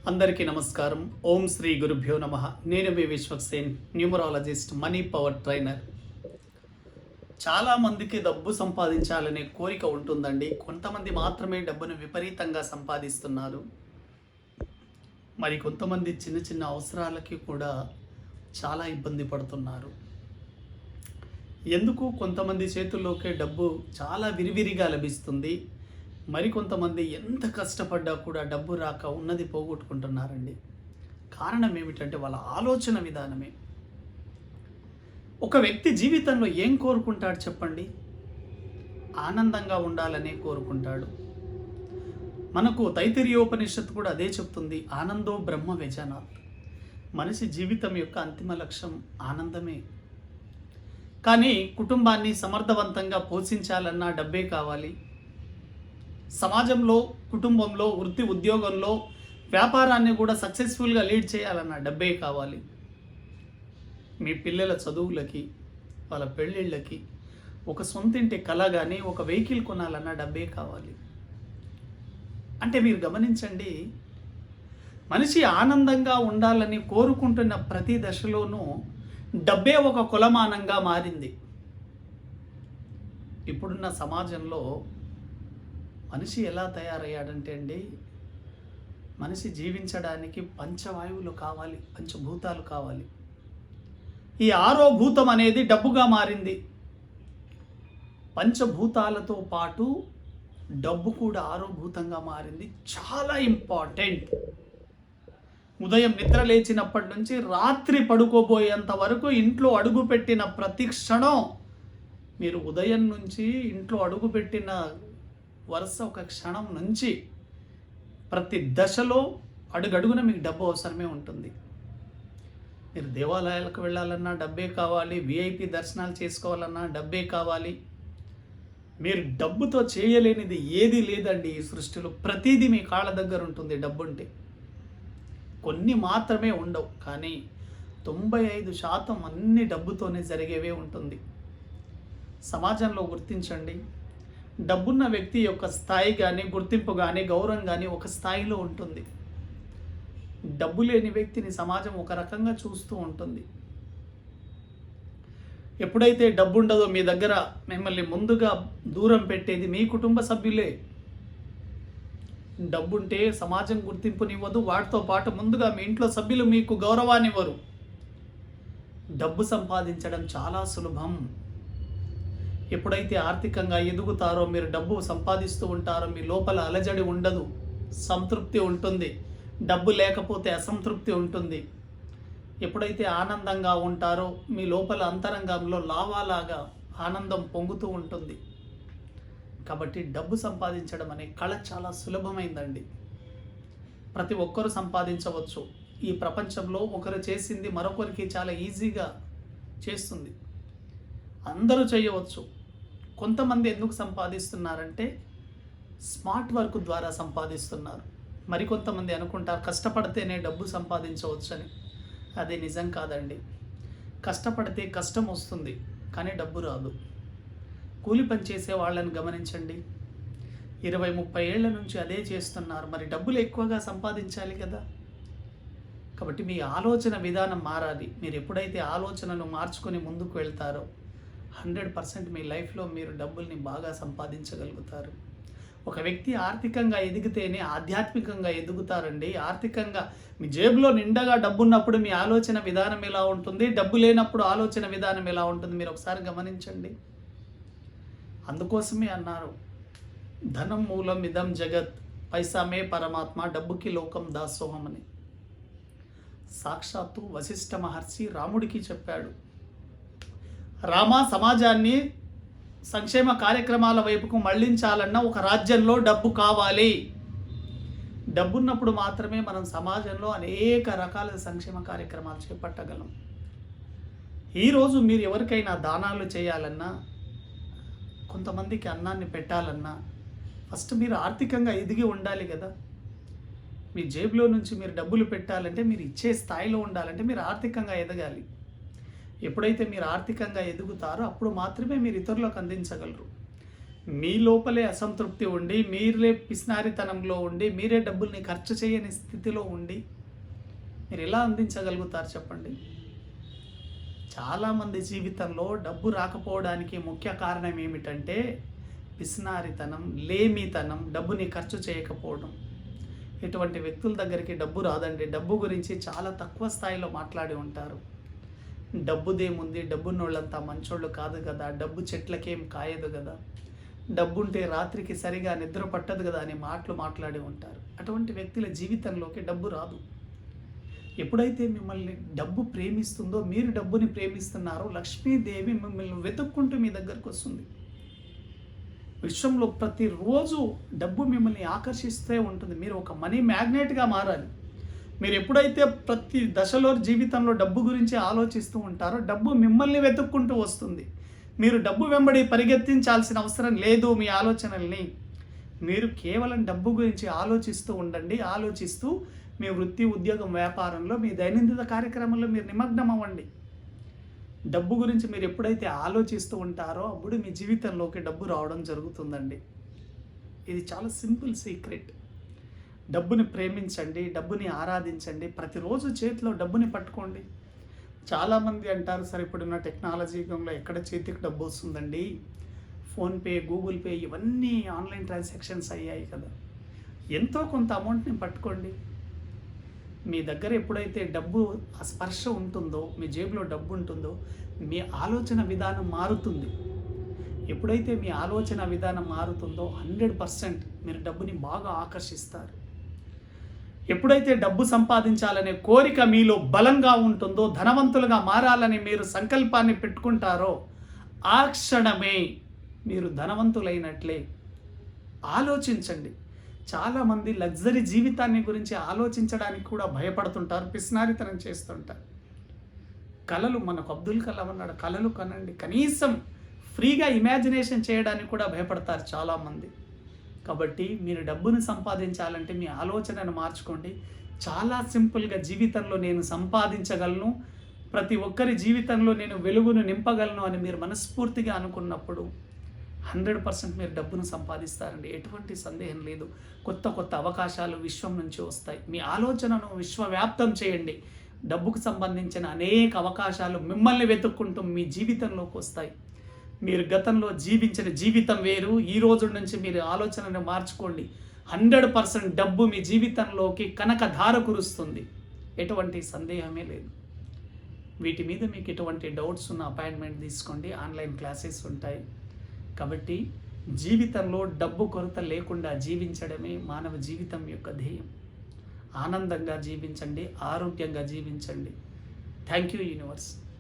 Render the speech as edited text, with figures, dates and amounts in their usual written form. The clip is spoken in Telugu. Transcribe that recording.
అందరికీ నమస్కారం. ఓం శ్రీ గురుభ్యో నమః. నేను మీ Vishwaksen, numerologist, money power trainer. చాలా మందికి డబ్బు సంపాదించాలనే కోరిక ఉంటుందండి. కొంతమంది మాత్రమే డబ్బును విపరీతంగా సంపాదిస్తున్నారు. మరి కొంతమంది చిన్న చిన్న అవసరాలకి కూడా చాలా ఇబ్బంది పడుతున్నారు. ఎందుకు కొంతమంది చేతుల్లోకే డబ్బు చాలా విరివిరిగా లభిస్తుంది. మరికొంతమంది ఎంత కష్టపడ్డా కూడా డబ్బు రాక ఉన్నది పోగొట్టుకుంటున్నారండి. కారణం ఏమిటంటే వాళ్ళ ఆలోచన విధానమే. ఒక వ్యక్తి జీవితంలో ఏం కోరుకుంటాడు చెప్పండి? ఆనందంగా ఉండాలనే కోరుకుంటాడు. మనకు తైత్తిరీయోపనిషత్తు కూడా అదే చెప్తుంది, ఆనందో బ్రహ్మ వ్యజనాత్. మనిషి జీవితం యొక్క అంతిమ లక్ష్యం ఆనందమే. కానీ కుటుంబాన్ని సమర్థవంతంగా పోషించాలన్నా డబ్బే కావాలి. సమాజంలో, కుటుంబంలో, వృత్తి ఉద్యోగంలో, వ్యాపారాన్ని కూడా సక్సెస్ఫుల్గా లీడ్ చేయాలన్న డబ్బే కావాలి. మీ పిల్లల చదువులకి, వాళ్ళ పెళ్ళిళ్ళకి, ఒక సొంతింటి కళ కానీ, ఒక వెహికల్ కొనాలన్న డబ్బే కావాలి. అంటే మీరు గమనించండి, మనిషి ఆనందంగా ఉండాలని కోరుకుంటున్న ప్రతి దశలోనూ డబ్బే ఒక కొలమానంగా మారింది. ఇప్పుడున్న సమాజంలో మనిషి ఎలా తయారయ్యాడంటే అండి, మనిషి జీవించడానికి పంచవాయువులు కావాలి, పంచభూతాలు కావాలి. ఈ ఆరో భూతం అనేది డబ్బుగా మారింది. పంచభూతాలతో పాటు డబ్బు కూడా ఆరో భూతంగా మారింది. చాలా ఇంపార్టెంట్. ఉదయం నిద్ర లేచినప్పటి నుంచి రాత్రి పడుకోబోయేంత వరకు ఇంట్లో అడుగుపెట్టిన ప్రతి క్షణం, మీరు ఉదయం నుంచి ఇంట్లో అడుగుపెట్టిన వరుస ఒక క్షణం నుంచి ప్రతి దశలో అడుగడుగున మీకు డబ్బు అవసరమే ఉంటుంది. మీరు దేవాలయాలకు వెళ్ళాలన్నా డబ్బే కావాలి, విఐపి దర్శనాలు చేసుకోవాలన్నా డబ్బే కావాలి. మీరు డబ్బుతో చేయలేనిది ఏది లేదండి ఈ సృష్టిలో. ప్రతిదీ మీ కాళ్ళ దగ్గర ఉంటుంది డబ్బు ఉంటే. కొన్ని మాత్రమే ఉండవు, కానీ 95% అన్ని డబ్బుతోనే జరిగేవే ఉంటుంది. సమాజంలో గుర్తించండి, డబ్బున్న వ్యక్తి యొక్క స్థాయి కానీ, గుర్తింపు కానీ, గౌరవం కానీ ఒక స్థాయిలో ఉంటుంది. డబ్బు లేని వ్యక్తిని సమాజం ఒక రకంగా చూస్తూ ఉంటుంది. ఎప్పుడైతే డబ్బు ఉండదో మీ దగ్గర, మిమ్మల్ని ముందుగా దూరం పెట్టేది మీ కుటుంబ సభ్యులే. డబ్బుంటే సమాజం గుర్తింపునివ్వదు, వాటితో పాటు ముందుగా మీ ఇంట్లో సభ్యులు మీకు గౌరవాన్ని ఇవ్వరు. డబ్బు సంపాదించడం చాలా సులభం. ఎప్పుడైతే ఆర్థికంగా ఎదుగుతారో, మీరు డబ్బు సంపాదిస్తూ ఉంటారో, మీ లోపల అలజడి ఉండదు, సంతృప్తి ఉంటుంది. డబ్బు లేకపోతే అసంతృప్తి ఉంటుంది. ఎప్పుడైతే ఆనందంగా ఉంటారో, మీ లోపల అంతరంగంలో లావాలాగా ఆనందం పొంగుతూ ఉంటుంది. కాబట్టి డబ్బు సంపాదించడం అనే కళ చాలా సులభమైందండి. ప్రతి ఒక్కరూ సంపాదించవచ్చు. ఈ ప్రపంచంలో ఒకరు చేసింది మరొకరికి చాలా ఈజీగా చేస్తుంది. అందరూ చేయవచ్చు. కొంతమంది ఎందుకు సంపాదిస్తున్నారంటే స్మార్ట్ వర్క్ ద్వారా సంపాదిస్తున్నారు. మరికొంతమంది అనుకుంటారు కష్టపడితేనే డబ్బు సంపాదించవచ్చని. అది నిజం కాదండి. కష్టపడితే కష్టం వస్తుంది, కానీ డబ్బు రాదు. కూలి పని చేసే వాళ్ళని గమనించండి, 20-30 ఏళ్ల నుంచి అదే చేస్తున్నారు. మరి డబ్బులు ఎక్కువగా సంపాదించాలి కదా. కాబట్టి మీ ఆలోచన విధానం మారాలి. మీరు ఎప్పుడైతే ఆలోచనను మార్చుకొని ముందుకు వెళ్తారో 100% మీ లైఫ్లో మీరు డబ్బుల్ని బాగా సంపాదించగలుగుతారు. ఒక వ్యక్తి ఆర్థికంగా ఎదిగితేనే ఆధ్యాత్మికంగా ఎదుగుతారండి. ఆర్థికంగా మీ జేబులో నిండగా డబ్బు ఉన్నప్పుడు మీ ఆలోచన విధానం ఎలా ఉంటుంది, డబ్బు లేనప్పుడు ఆలోచన విధానం ఎలా ఉంటుంది, మీరు ఒకసారి గమనించండి. అందుకోసమే అన్నారు, ధనం మూలం ఇదం జగత్, పైసామే పరమాత్మ, డబ్బుకి లోకం దాసోహం అని. సాక్షాత్తు వశిష్ఠ మహర్షి రాముడికి చెప్పాడు, రామ, సమాజాన్ని సంక్షేమ కార్యక్రమాల వైపుకు మళ్లించాలన్న ఒక రాజ్యంలో డబ్బు కావాలి. డబ్బున్నప్పుడు మాత్రమే మనం సమాజంలో అనేక రకాల సంక్షేమ కార్యక్రమాలు చేపట్టగలం. ఈరోజు మీరు ఎవరికైనా దానాలు చేయాలన్నా, కొంతమందికి అన్నాన్ని పెట్టాలన్నా ఫస్ట్ మీరు ఆర్థికంగా ఎదిగి ఉండాలి కదా. మీ జేబులో నుంచి మీరు డబ్బులు పెట్టాలంటే, మీరు ఇచ్చే స్థాయిలో ఉండాలంటే మీరు ఆర్థికంగా ఎదగాలి. ఎప్పుడైతే మీరు ఆర్థికంగా ఎదుగుతారో అప్పుడు మాత్రమే మీరు ఇతరులకు అందించగలరు. మీ లోపలే అసంతృప్తి ఉండి, మీరే పిసినారితనంలో ఉండి, మీరే డబ్బుల్ని ఖర్చు చేయని స్థితిలో ఉండి మీరు ఎలా అందించగలుగుతారు చెప్పండి? చాలామంది జీవితంలో డబ్బు రాకపోవడానికి ముఖ్య కారణం ఏమిటంటే పిసినారితనం, లేమితనం, డబ్బుని ఖర్చు చేయకపోవడం. ఇటువంటి వ్యక్తుల దగ్గరికి డబ్బు రాదండి. డబ్బు గురించి చాలా తక్కువ స్థాయిలో మాట్లాడి ఉంటారు. డబ్బుదేముంది, డబ్బున్నోళ్ళంతా మంచోళ్ళు కాదు కదా, డబ్బు చెట్లకేం కాయదు కదా, డబ్బుంటే రాత్రికి సరిగా నిద్ర పట్టదు కదా అని మాట్లాడి ఉంటారు. అటువంటి వ్యక్తుల జీవితంలోకి డబ్బు రాదు. ఎప్పుడైతే మిమ్మల్ని డబ్బు ప్రేమిస్తుందో, మీరు డబ్బుని ప్రేమిస్తున్నారో, లక్ష్మీదేవి మిమ్మల్ని వెతుక్కుంటూ మీ దగ్గరకు వస్తుంది. విశ్వంలో ప్రతిరోజు డబ్బు మిమ్మల్ని ఆకర్షిస్తూ ఉంటుంది. మీరు ఒక మనీ మ్యాగ్నెట్గా మారాలి. మీరు ఎప్పుడైతే ప్రతి దశలో జీవితంలో డబ్బు గురించి ఆలోచిస్తూ ఉంటారో, డబ్బు మిమ్మల్ని వెతుక్కుంటూ వస్తుంది. మీరు డబ్బు వెంబడి పరిగెత్తించాల్సిన అవసరం లేదు. మీ ఆలోచనల్ని మీరు కేవలం డబ్బు గురించి ఆలోచిస్తూ ఉండండి. ఆలోచిస్తూ మీ వృత్తి, ఉద్యోగం, వ్యాపారంలో, మీ దైనందిన కార్యక్రమంలో మీరు నిమగ్నం అవ్వండి. డబ్బు గురించి మీరు ఎప్పుడైతే ఆలోచిస్తూ ఉంటారో అప్పుడు మీ జీవితంలోకి డబ్బు రావడం జరుగుతుందండి. ఇది చాలా సింపుల్ సీక్రెట్. డబ్బుని ప్రేమించండి, డబ్బుని ఆరాధించండి. ప్రతిరోజు చేతిలో డబ్బుని పట్టుకోండి. చాలామంది అంటారు, సార్ ఇప్పుడున్న టెక్నాలజీ యుగంలో ఎక్కడ చేతికి డబ్బు వస్తుందండి, ఫోన్పే, గూగుల్ పే ఇవన్నీ ఆన్లైన్ ట్రాన్సాక్షన్స్ అయ్యాయి కదా. ఎంతో కొంత అమౌంట్ని పట్టుకోండి. మీ దగ్గర ఎప్పుడైతే డబ్బు స్పర్శ ఉంటుందో, మీ జేబులో డబ్బు ఉంటుందో, మీ ఆలోచన విధానం మారుతుంది. ఎప్పుడైతే మీ ఆలోచన విధానం మారుతుందో 100% మీరు డబ్బుని బాగా ఆకర్షిస్తారు. ఎప్పుడైతే డబ్బు సంపాదించాలనే కోరిక మీలో బలంగా ఉంటుందో, ధనవంతులుగా మారాలని మీరు సంకల్పాన్ని పెట్టుకుంటారో, ఆ క్షణమే మీరు ధనవంతులైనట్లే. ఆలోచించండి. చాలామంది లగ్జరీ జీవితాన్ని గురించి ఆలోచించడానికి కూడా భయపడుతుంటారు, పిసినారితనం చేస్తుంటారు. కళలు, మనకు అబ్దుల్ కలాం అన్నాడు, కళలు కనండి. కనీసం ఫ్రీగా ఇమాజినేషన్ చేయడానికి కూడా భయపడతారు చాలామంది. కాబట్టి మీరు డబ్బును సంపాదించాలంటే మీ ఆలోచనను మార్చుకోండి. చాలా సింపుల్గా జీవితంలో నేను సంపాదించగలను, ప్రతి ఒక్కరి జీవితంలో నేను వెలుగును నింపగలను అని మీరు మనస్ఫూర్తిగా అనుకున్నప్పుడు 100% మీరు డబ్బును సంపాదిస్తారండి. ఎటువంటి సందేహం లేదు. కొత్త కొత్త అవకాశాలు విశ్వం నుంచి వస్తాయి. మీ ఆలోచనను విశ్వవ్యాప్తం చేయండి. డబ్బుకు సంబంధించిన అనేక అవకాశాలు మిమ్మల్ని వెతుక్కుంటూ మీ జీవితంలోకి వస్తాయి. మీరు గతంలో జీవించిన జీవితం వేరు. ఈ రోజు నుంచి మీరు ఆలోచనను మార్చుకోండి. 100% డబ్బు మీ జీవితంలోకి కనకధార కురుస్తుంది. ఎటువంటి సందేహమే లేదు. వీటి మీద మీకు ఎటువంటి డౌట్స్ ఉన్న అపాయింట్మెంట్ తీసుకోండి. ఆన్లైన్ క్లాసెస్ ఉంటాయి. కాబట్టి జీవితంలో డబ్బు కొరత లేకుండా జీవించడమే మానవ జీవితం యొక్క ధ్యేయం. ఆనందంగా జీవించండి, ఆరోగ్యంగా జీవించండి. Thank you universe.